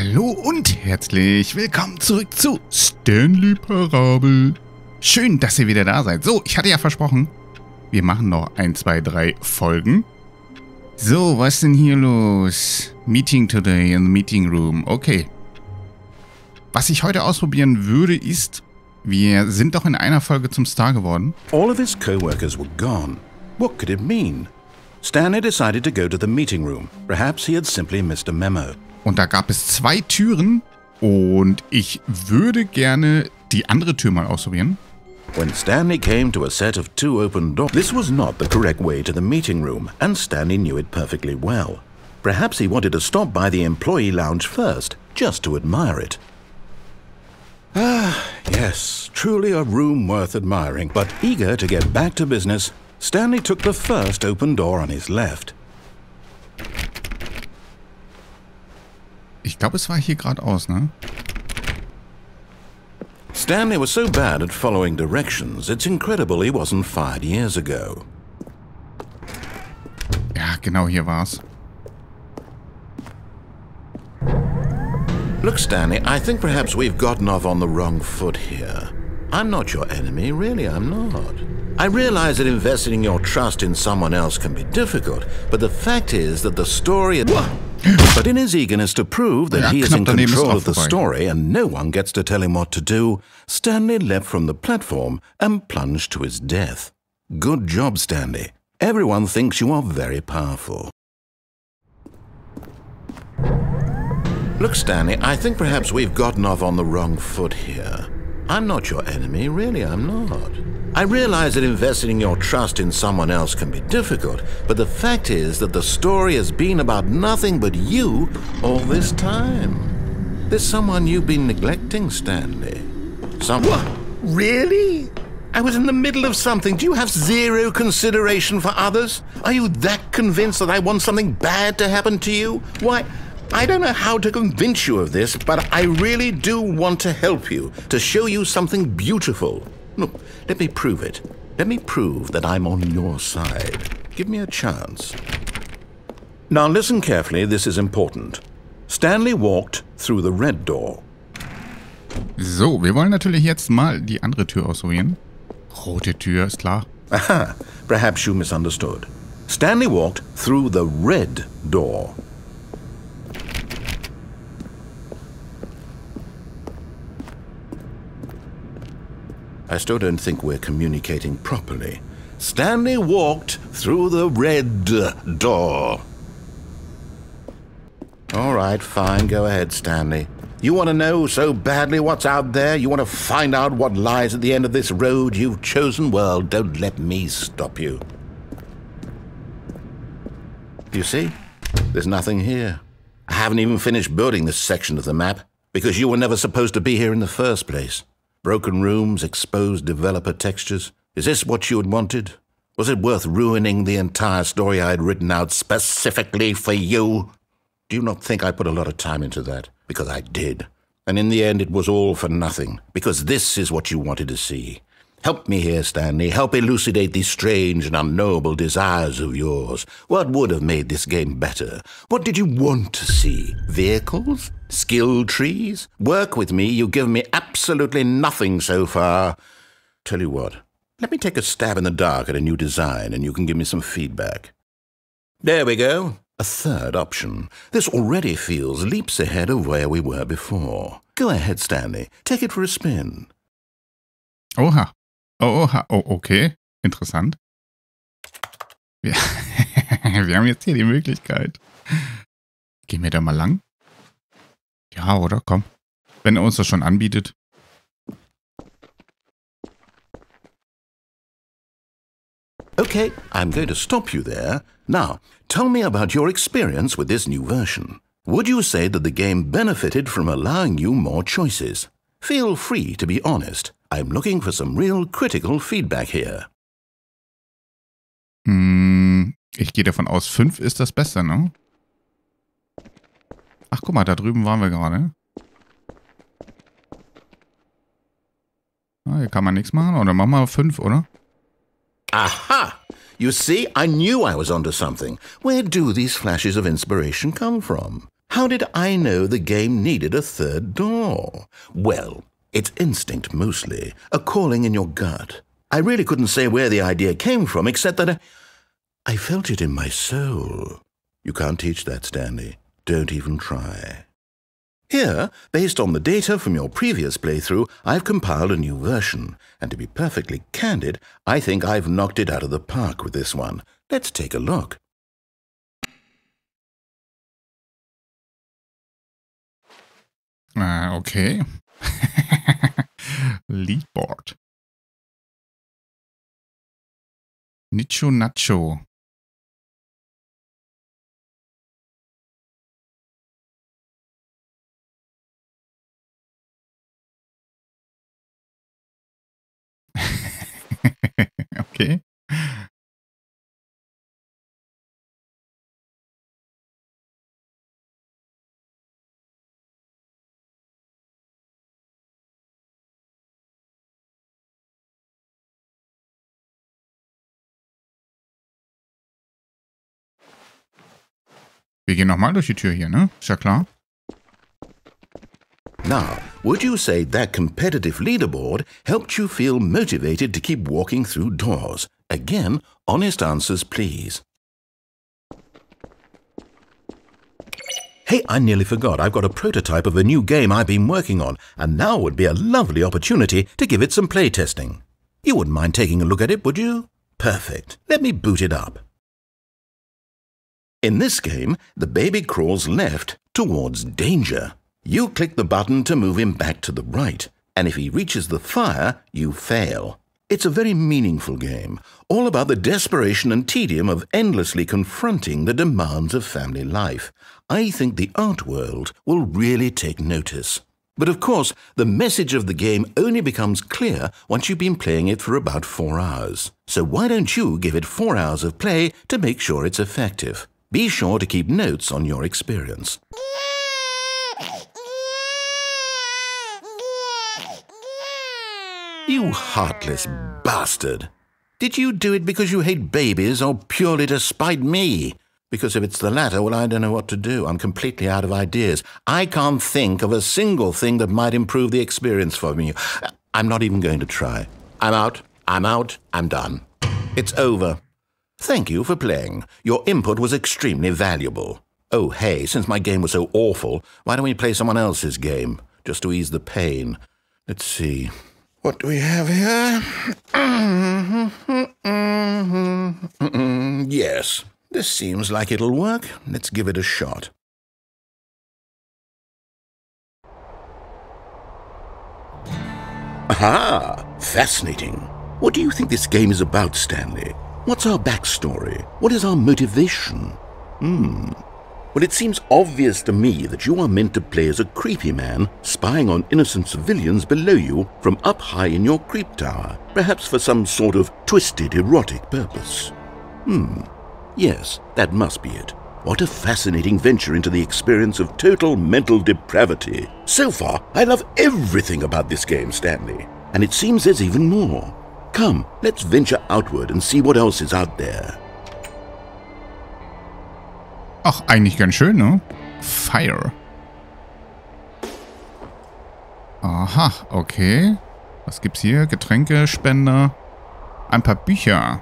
Hallo und herzlich willkommen zurück zu Stanley Parable. Schön, dass ihr wieder da seid. So, ich hatte ja versprochen, wir machen noch 1, 2, 3 Folgen. So, was ist denn hier los? Meeting today in the meeting room. Okay. Was ich heute ausprobieren würde, ist, wir sind doch in einer Folge zum Star geworden. All of his co-workers were gone. What could it mean? Stanley decided to go to the meeting room. Perhaps he had simply missed a memo. Und da gab es 2 Türen und ich würde gerne die andere Tür mal ausprobieren. When Stanley came to a set of 2 open doors, this was not the correct way to the meeting room, and Stanley knew it perfectly well. Perhaps he wanted to stop by the employee lounge first, just to admire it. Ah, yes, truly a room worth admiring. But eager to get back to business, Stanley took the first open door on his left. Ich glaube, es war hier geradeaus, ne? Stanley was so bad at following directions, it's incredible he wasn't fired years ago. Ja, genau hier war's. Look, Stanley, I think perhaps we've gotten off on the wrong foot here. I'm not your enemy, really, I'm not. I realize that investing your trust in someone else can be difficult, but the fact is that the story... But in his eagerness to prove that he is in control of the story and no one gets to tell him what to do, Stanley leapt from the platform and plunged to his death. Good job, Stanley. Everyone thinks you are very powerful. Look, Stanley, I think perhaps we've gotten off on the wrong foot here. I'm not your enemy, really, I'm not. I realize that investing your trust in someone else can be difficult, but the fact is that the story has been about nothing but you all this time. There's someone you've been neglecting, Stanley. Someone... Really? I was in the middle of something. Do you have zero consideration for others? Are you that convinced that I want something bad to happen to you? Why... I don't know how to convince you of this, but I really do want to help you, to show you something beautiful. Look, let me prove it. Let me prove that I'm on your side. Give me a chance. Now listen carefully, this is important. Stanley walked through the red door. So, wir wollen natürlich jetzt mal die andere Tür ausprobieren. Rote Tür, ist klar. Aha, perhaps you misunderstood. Stanley walked through the red door. I still don't think we're communicating properly. Stanley walked through the red door. All right, fine, go ahead, Stanley. You want to know so badly what's out there? You want to find out what lies at the end of this road you've chosen? Well, don't let me stop you. You see? There's nothing here. I haven't even finished building this section of the map, because you were never supposed to be here in the first place. Broken rooms, exposed developer textures. Is this what you had wanted? Was it worth ruining the entire story I had written out specifically for you? Do you not think I put a lot of time into that? Because I did. And in the end, it was all for nothing. Because this is what you wanted to see. Help me here, Stanley. Help elucidate these strange and unknowable desires of yours. What would have made this game better? What did you want to see? Vehicles? Skill trees? Work with me. You've given me absolutely nothing so far. Tell you what, let me take a stab in the dark at a new design and you can give me some feedback. There we go. A third option. This already feels leaps ahead of where we were before. Go ahead, Stanley. Take it for a spin. Oha. Oha. Oh, okay. Interessant. Wir haben jetzt hier die Möglichkeit. Gehen wir da mal lang? Ja, oder? Komm. Wenn er uns das schon anbietet. Okay, I'm going to stop you there. Now, tell me about your experience with this new version. Would you say that the game benefited from allowing you more choices? Feel free to be honest. I'm looking for some real critical feedback here. Ich gehe davon aus, 5 ist das Beste, ne? Ach, guck mal, da drüben waren wir gerade. Ah, hier kann man nichts machen. Oder machen wir 5, oder? Aha! You see, I knew I was onto something. Where do these flashes of inspiration come from? How did I know the game needed a third door? Well, it's instinct mostly, a calling in your gut. I really couldn't say where the idea came from, except that I felt it in my soul. You can't teach that, Stanley. Don't even try. Here, based on the data from your previous playthrough, I've compiled a new version. And to be perfectly candid, I think I've knocked it out of the park with this one. Let's take a look. Okay. Leadboard. Nicho Nacho. Okay. Wir gehen nochmal durch die Tür hier, ne? Ist ja klar. Now, would you say that competitive leaderboard helped you feel motivated to keep walking through doors? Again, honest answers, please. Hey, I nearly forgot. I've got a prototype of a new game I've been working on, and now would be a lovely opportunity to give it some playtesting. You wouldn't mind taking a look at it, would you? Perfect. Let me boot it up. In this game, the baby crawls left towards danger. You click the button to move him back to the right, and if he reaches the fire, you fail. It's a very meaningful game, all about the desperation and tedium of endlessly confronting the demands of family life. I think the art world will really take notice. But of course, the message of the game only becomes clear once you've been playing it for about 4 hours. So why don't you give it 4 hours of play to make sure it's effective? Be sure to keep notes on your experience. You heartless bastard! Did you do it because you hate babies or purely to spite me? Because if it's the latter, well, I don't know what to do. I'm completely out of ideas. I can't think of a single thing that might improve the experience for me. I'm not even going to try. I'm out. I'm done. It's over. Thank you for playing. Your input was extremely valuable. Oh, hey, since my game was so awful, why don't we play someone else's game, just to ease the pain? Let's see. What do we have here? Yes, this seems like it'll work. Let's give it a shot. Aha! Fascinating. What do you think this game is about, Stanley? What's our backstory? What is our motivation? Well, it seems obvious to me that you are meant to play as a creepy man spying on innocent civilians below you from up high in your creep tower, perhaps for some sort of twisted erotic purpose. Yes, that must be it. What a fascinating venture into the experience of total mental depravity. So far, I love everything about this game, Stanley. And it seems there's even more. Come, let's venture outward and see what else is out there. Ach, eigentlich ganz schön, ne? Fire. Aha, okay. Was gibt's hier? Getränkespender. Ein paar Bücher.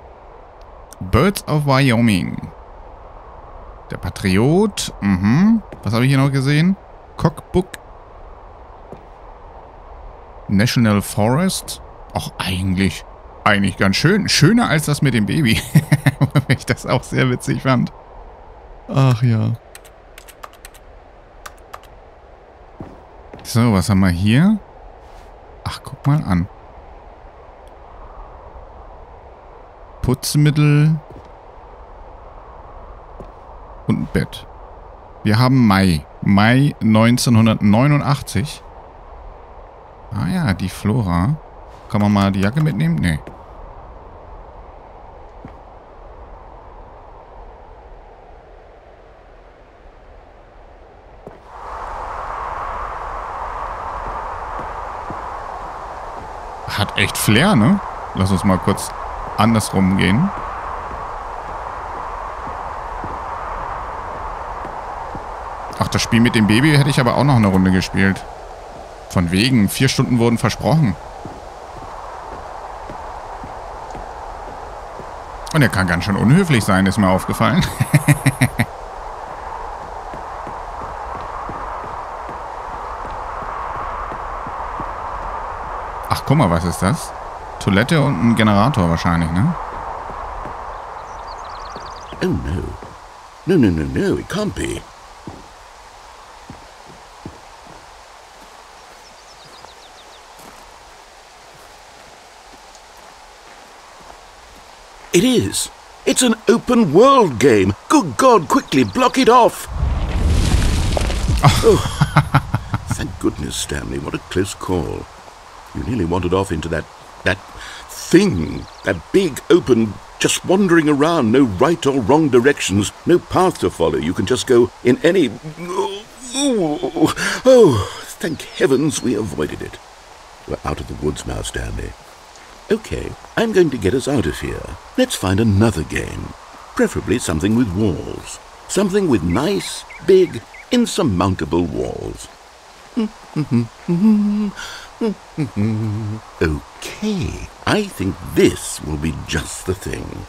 Birds of Wyoming. Der Patriot. Was habe ich hier noch gesehen? Cookbook. National Forest. Ach, eigentlich ganz schön. Schöner als das mit dem Baby. Weil ich das auch sehr witzig fand. Ach ja. So, was haben wir hier? Ach, guck mal an. Putzmittel. Und ein Bett. Wir haben Mai. Mai 1989. Ah ja, die Flora. Kann man mal die Jacke mitnehmen? Nee. Hat echt Flair, ne? Lass uns mal kurz andersrum gehen. Ach, das Spiel mit dem Baby hätte ich aber auch noch eine Runde gespielt. Von wegen, 4 Stunden wurden versprochen. Und er kann ganz schön unhöflich sein, ist mir aufgefallen. Ach, guck mal, was ist das? Toilette und ein Generator wahrscheinlich, ne? Oh no. No, no, no, no, it can't be. It is. It's an open-world game. Good God, quickly, block it off. Oh. Thank goodness, Stanley. What a close call. You nearly wandered off into that thing. That big, open, just wandering around. No right or wrong directions. No path to follow. You can just go in any... Oh, thank heavens we avoided it. We're out of the woods now, Stanley. Okay, I'm going to get us out of here. Let's find another game. Preferably something with walls. Something with nice, big, insurmountable walls. Okay, I think this will be just the thing.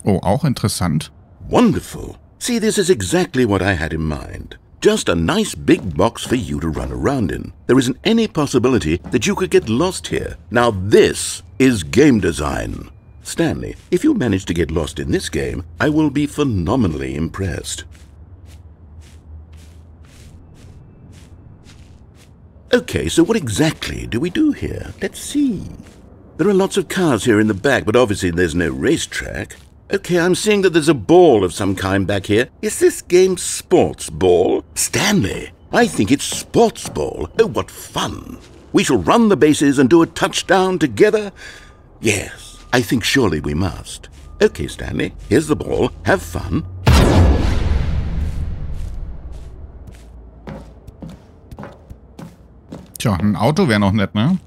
Oh, auch interessant. Wonderful. See, this is exactly what I had in mind. Just a nice big box for you to run around in. There isn't any possibility that you could get lost here. Now this is game design. Stanley, if you manage to get lost in this game, I will be phenomenally impressed. Okay, so what exactly do we do here? Let's see. There are lots of cars here in the back, but obviously there's no racetrack. Okay, I'm seeing that there's a ball of some kind back here. Is this game sports ball? Stanley, I think it's sports ball. Oh, what fun. We shall run the bases and do a touchdown together? Yes, I think surely we must. Okay, Stanley, here's the ball. Have fun. Tja, ein Auto wäre noch nett, ne?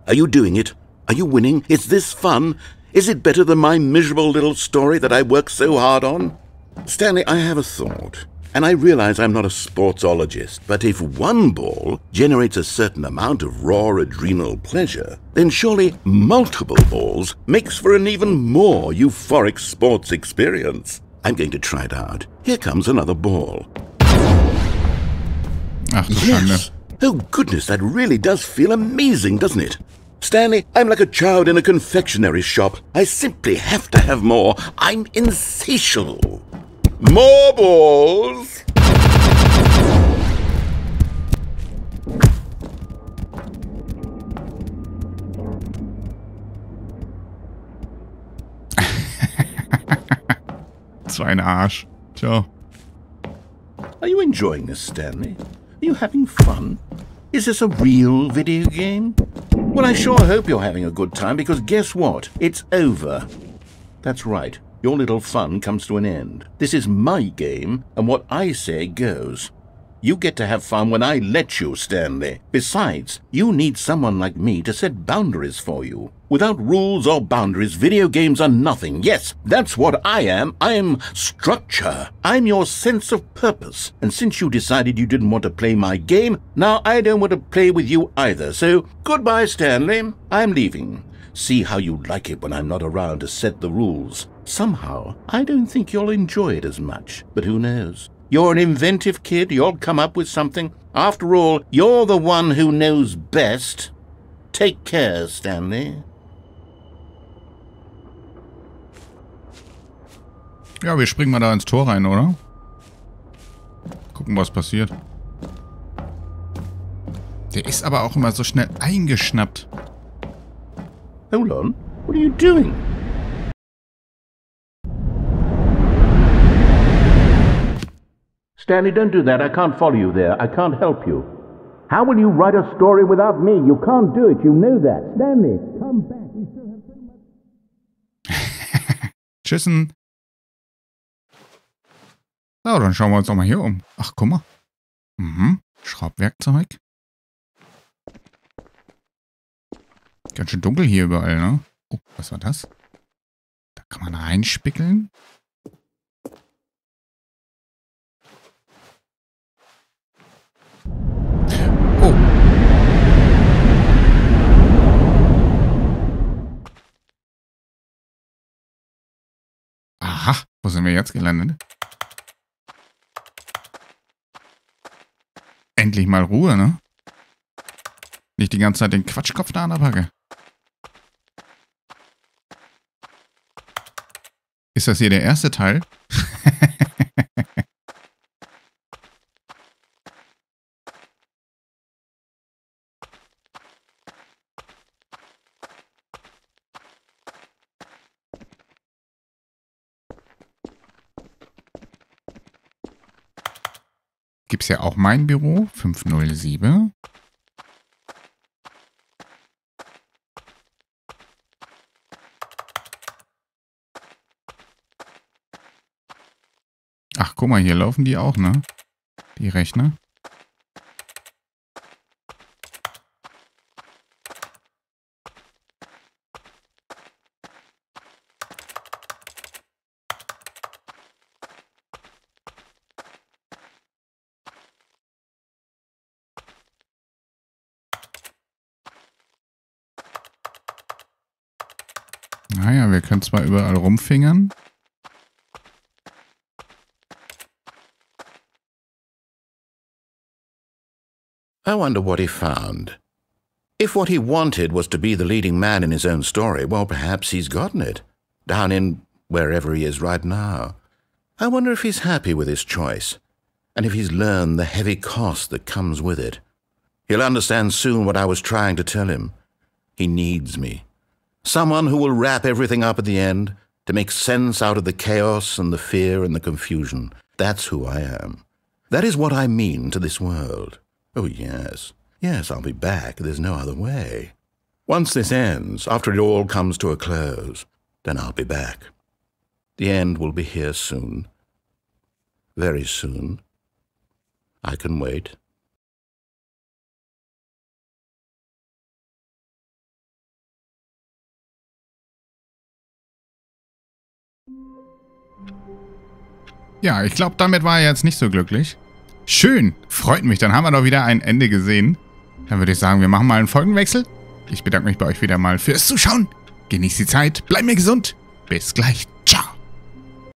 Are you doing it? Are you winning? Is this fun? Is it better than my miserable little story that I worked so hard on? Stanley, I have a thought. And I realize I'm not a sportsologist, but if one ball generates a certain amount of raw adrenal pleasure, then surely multiple balls makes for an even more euphoric sports experience. I'm going to try it out. Here comes another ball. Ach, du Yes! Oh goodness, that really does feel amazing, doesn't it? Stanley, I'm like a child in a confectionery shop. I simply have to have more. I'm insatiable. More balls! So ein Arsch. Tja. Are you enjoying this, Stanley? Are you having fun? Is this a real video game? Well, I sure hope you're having a good time, because guess what? It's over. That's right. Your little fun comes to an end. This is my game, and what I say goes. You get to have fun when I let you, Stanley. Besides, you need someone like me to set boundaries for you. Without rules or boundaries, video games are nothing. Yes, that's what I am. I'm structure. I'm your sense of purpose. And since you decided you didn't want to play my game, now I don't want to play with you either. So, goodbye, Stanley. I'm leaving. See how you like it when I'm not around to set the rules. Somehow, I don't think you'll enjoy it as much. But who knows? You're an inventive kid. You'll come up with something. After all, you're the one who knows best. Take care, Stanley. Ja, wir springen mal da ins Tor rein, oder? Gucken, was passiert. Der ist aber auch immer so schnell eingeschnappt. Hold on. What are you doing? Stanley, don't do that. I can't follow you there. I can't help you. How will you write a story without me? You can't do it. You know that. Stanley, come back. We still have so much... beschissen. So, dann schauen wir uns doch mal hier um. Ach, guck mal. Schraubwerkzeug. Ganz schön dunkel hier überall, ne? Oh, was war das? Da kann man reinspickeln. Oh. Aha, wo sind wir jetzt gelandet? Endlich mal Ruhe, ne? Nicht die ganze Zeit den Quatschkopf da an der Backe. Ist das hier der erste Teil? Gibt's ja auch mein Büro, 507. Ach, guck mal, hier laufen die auch, ne? Die Rechner. Naja, wir können zwar überall rumfingern. I wonder what he found. If what he wanted was to be the leading man in his own story, well, perhaps he's gotten it. Down in wherever he is right now. I wonder if he's happy with his choice, and if he's learned the heavy cost that comes with it. He'll understand soon what I was trying to tell him. He needs me. Someone who will wrap everything up at the end, to make sense out of the chaos and the fear and the confusion. That's who I am. That is what I mean to this world. Oh, yes. Yes, I'll be back. There's no other way. Once this ends, after it all comes to a close, then I'll be back. The end will be here soon. Very soon. I can wait. Ja, ich glaube, damit war er jetzt nicht so glücklich. Schön, freut mich, dann haben wir doch wieder ein Ende gesehen. Dann würde ich sagen, wir machen mal einen Folgenwechsel. Ich bedanke mich bei euch wieder mal fürs Zuschauen. Genießt die Zeit, bleibt mir gesund. Bis gleich.